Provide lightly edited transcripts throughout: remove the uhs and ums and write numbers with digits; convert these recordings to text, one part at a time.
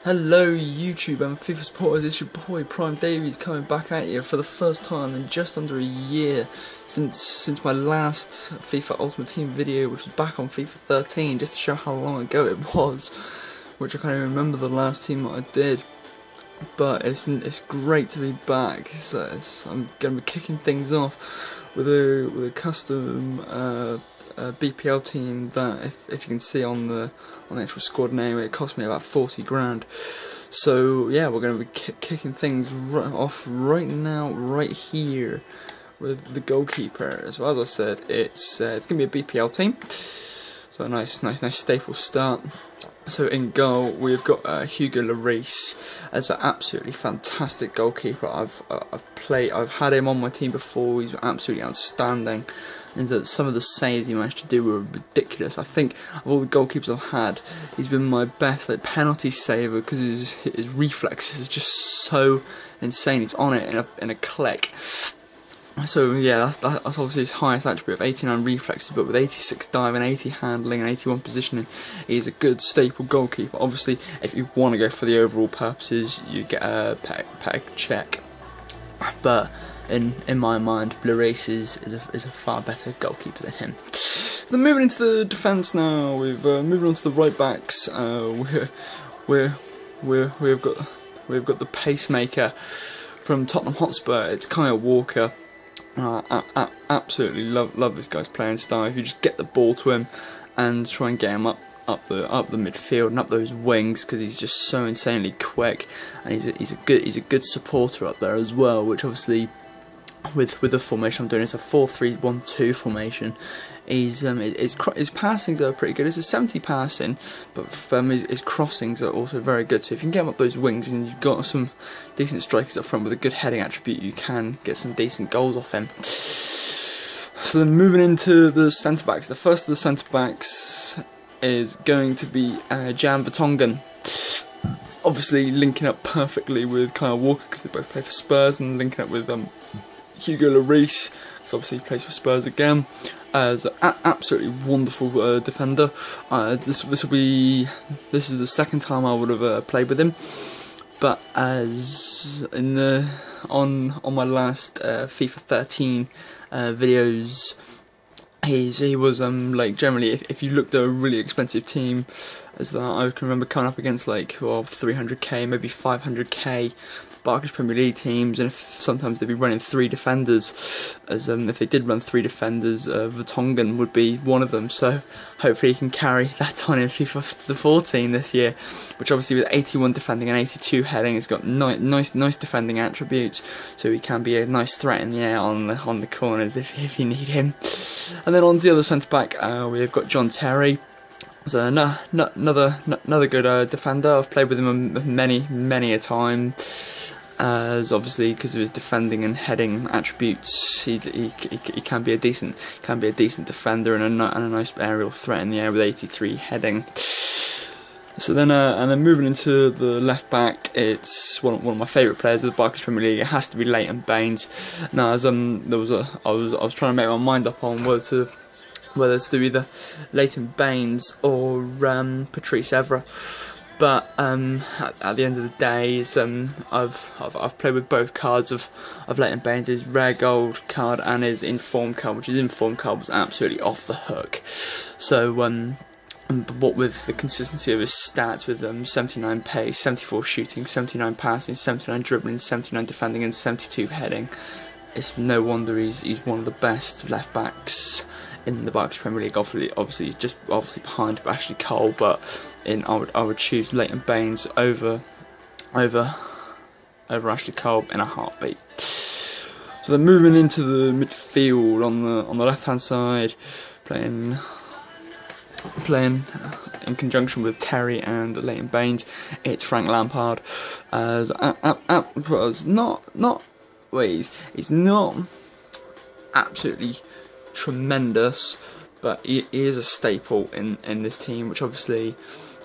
Hello YouTube and FIFA supporters, it's your boy Prime Davies coming back at you for the first time in just under a year since my last FIFA Ultimate Team video, which was back on FIFA 13, just to show how long ago it was, which I can't even remember the last team that I did. But it's great to be back. I'm going to be kicking things off with a custom BPL team that, if you can see on the actual squad name, it cost me about 40 grand. So yeah, we're going to be kicking things off right now, right here, with the goalkeeper. So as I said, it's going to be a BPL team. So a nice staple start. So in goal we've got Hugo Lloris as an absolutely fantastic goalkeeper. I've had him on my team before. He's absolutely outstanding, and some of the saves he managed to do were ridiculous. I think of all the goalkeepers I've had, he's been my best penalty saver because his reflexes are just so insane. He's on it in a click. So yeah, that's obviously his highest attribute of 89 reflexes, but with 86 diving, 80 handling and 81 positioning, he's a good staple goalkeeper. Obviously, if you want to go for the overall purposes, you get a peg check. But in my mind, Lloris is a far better goalkeeper than him. So then moving into the defence now, we've moving on to the right backs. We've got the pacemaker from Tottenham Hotspur. It's Kyle Walker. I absolutely love this guy's playing style. If you just get the ball to him and try and get him up the midfield and up those wings, because he's just so insanely quick, and he's a good supporter up there as well. Which obviously, with the formation I'm doing, it's a 4-3-1-2 formation. His passings are pretty good. It's a 70 passing, but his crossings are also very good. So if you can get him up those wings and you've got some decent strikers up front with a good heading attribute, you can get some decent goals off him. So then moving into the centre backs, the first of the centre backs is going to be Jan Vertonghen. Obviously linking up perfectly with Kyle Walker because they both play for Spurs, and linking up with Hugo Lloris, because obviously he plays for Spurs again, as an absolutely wonderful defender. This is the second time I would have played with him, but as on my last FIFA 13 videos, he was generally, if you looked at a really expensive team as that, I can remember coming up against 300k, maybe 500k Barclays Premier League teams, and if sometimes they'd be running 3 defenders, as if they did run 3 defenders, Vertonghen would be one of them. So hopefully he can carry that on in FIFA the 14 this year, which obviously with 81 defending and 82 heading has got nice defending attributes, so he can be a nice threat in the air on the corners if you need him. And then on the other centre back, we've got John Terry. So another good defender. I've played with him many a time, as obviously because of his defending and heading attributes, he can be a decent defender and a nice aerial threat in the air with 83 heading. So then and then moving into the left back, it's one of my favourite players of the Barclays Premier League. It has to be Leighton Baines. Now, as I was trying to make my mind up on whether to do either Leighton Baines or Patrice Evra. But at the end of the day, I've played with both cards of Leighton Baines, his rare gold card and his informed card, which his informed card was absolutely off the hook. So what with the consistency of his stats, with 79 pace, 74 shooting, 79 passing, 79 dribbling, 79 defending and 72 heading, it's no wonder he's one of the best left backs in the Barclays Premier League. Obviously behind Ashley Cole, but I would choose Leighton Baines over Ashley Cole in a heartbeat. So then moving into the midfield on the left hand side, playing in conjunction with Terry and Leighton Baines, it's Frank Lampard. As he's not absolutely tremendous, but he is a staple in this team, which obviously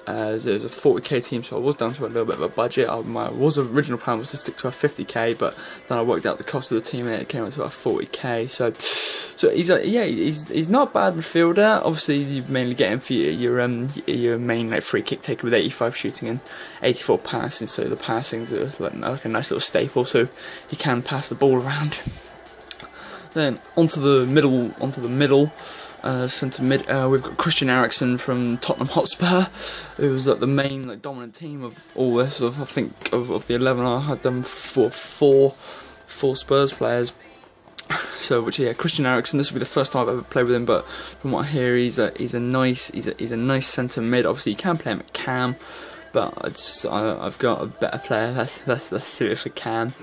It was a 40k team, so I was down to a little bit of a budget. My original plan was to stick to a 50k, but then I worked out the cost of the team and it came out to about 40k. So he's not a bad midfielder. Obviously, you mainly get him for your main like free kick taker with 85 shooting and 84 passing. So the passings are like a nice little staple. So he can pass the ball around. Then onto the middle. Centre mid, we've got Christian Eriksen from Tottenham Hotspur, who was the main dominant team of all this. I think of the 11, I had them for four Spurs players. So Christian Eriksen. This will be the first time I've ever played with him, but from what I hear, he's a nice centre mid. Obviously, you can play him at cam, but I've got a better player that's suited for cam.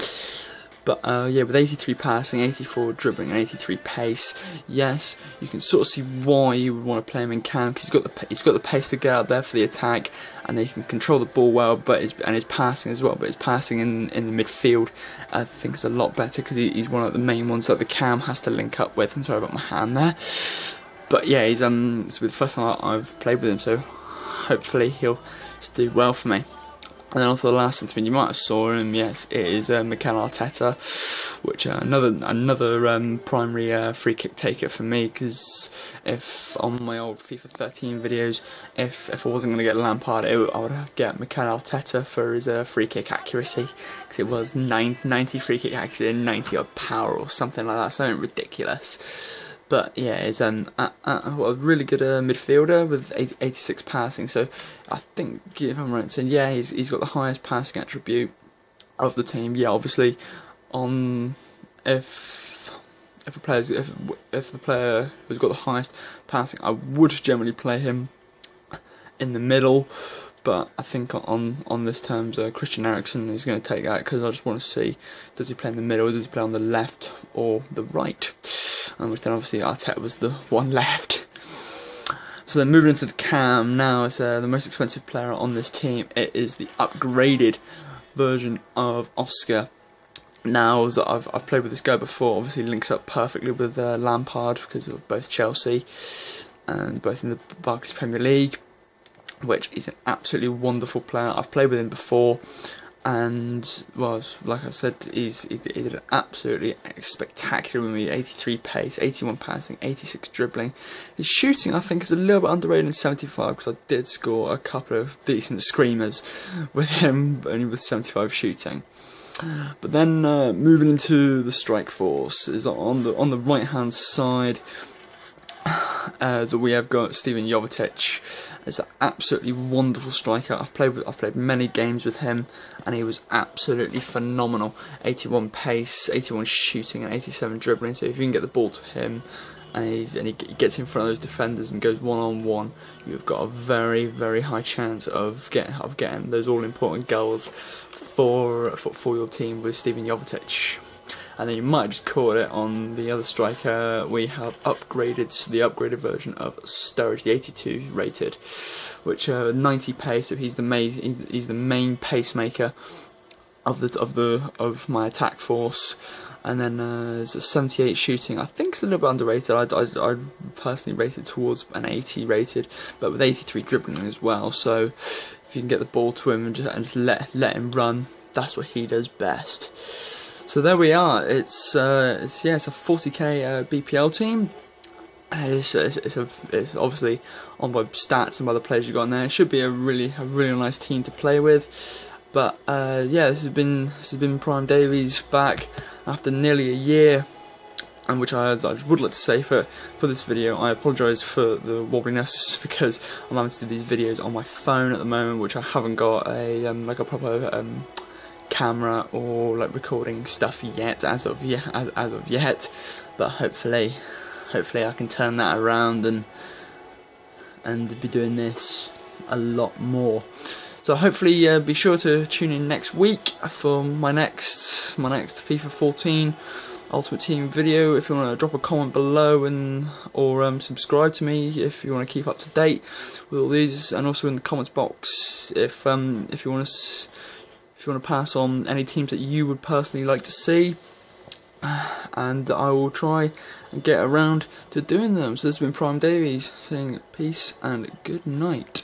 But with 83 passing, 84 dribbling, and 83 pace, yes, you can sort of see why you would want to play him in cam, because he's got the pace to get out there for the attack, and he can control the ball well, his passing as well. But his passing in the midfield, I think, is a lot better, because he's one of the main ones that the cam has to link up with. I'm sorry about my hand there, but yeah, this will be the first time I've played with him, so hopefully he'll do well for me. And then also the last sentiment, you might have saw him, yes, it is Mikel Arteta, which another primary free kick taker for me, because if on my old FIFA 13 videos, if I wasn't going to get Lampard, I would get Mikel Arteta for his free kick accuracy, because it was 90 free kick accuracy and 90 odd power or something like that, something ridiculous. But yeah, he's a really good midfielder with 86 passing. So I think, if I'm right in saying, yeah, he's got the highest passing attribute of the team. Yeah, obviously, if the player who's got the highest passing, I would generally play him in the middle. But I think on this terms, Christian Eriksen is going to take that, because I just want to see, does he play in the middle, or does he play on the left or the right? Which then obviously Arteta was the one left. So then moving into the cam now, it's the most expensive player on this team. It is the upgraded version of Oscar. Now, I've played with this guy before, obviously links up perfectly with Lampard, because of both Chelsea and both in the Barclays Premier League, which is an absolutely wonderful player. I've played with him before, and well, like I said, he did an absolutely spectacular with me. 83 pace, 81 passing, 86 dribbling. His shooting, I think, is a little bit underrated in 75, because I did score a couple of decent screamers with him, only with 75 shooting. But then moving into the strike force is on the right hand side. So we have got Steven Jovetic. It's an absolutely wonderful striker. I've played many games with him, and he was absolutely phenomenal. 81 pace, 81 shooting, and 87 dribbling. So if you can get the ball to him, and he gets in front of those defenders and goes one-on-one, you've got a very, very high chance of getting those all-important goals for your team with Steven Jovetic. And then you might have just caught it on the other striker. We have upgraded to the upgraded version of Sturridge, the 82 rated, which 90 pace. So he's the main pacemaker of my attack force. And then there's a 78 shooting. I think it's a little bit underrated. I personally rated towards an 80 rated, but with 83 dribbling as well. So if you can get the ball to him and just let him run, that's what he does best. So there we are. It's a 40k BPL team. It's obviously on by stats and by the players you got in there. It should be a really nice team to play with. But yeah, this has been Prime Davies back after nearly a year, and which I would like to say for this video, I apologise for the wobbliness, because I'm having to do these videos on my phone at the moment, which I haven't got a proper camera or recording stuff yet as of yet, but hopefully I can turn that around and be doing this a lot more. So hopefully be sure to tune in next week for my next FIFA 14 Ultimate Team video. If you want to drop a comment below or subscribe to me if you want to keep up to date with all these, and also in the comments box if you want to pass on any teams that you would personally like to see, and I will try and get around to doing them. So this has been Prime Davies saying peace and good night.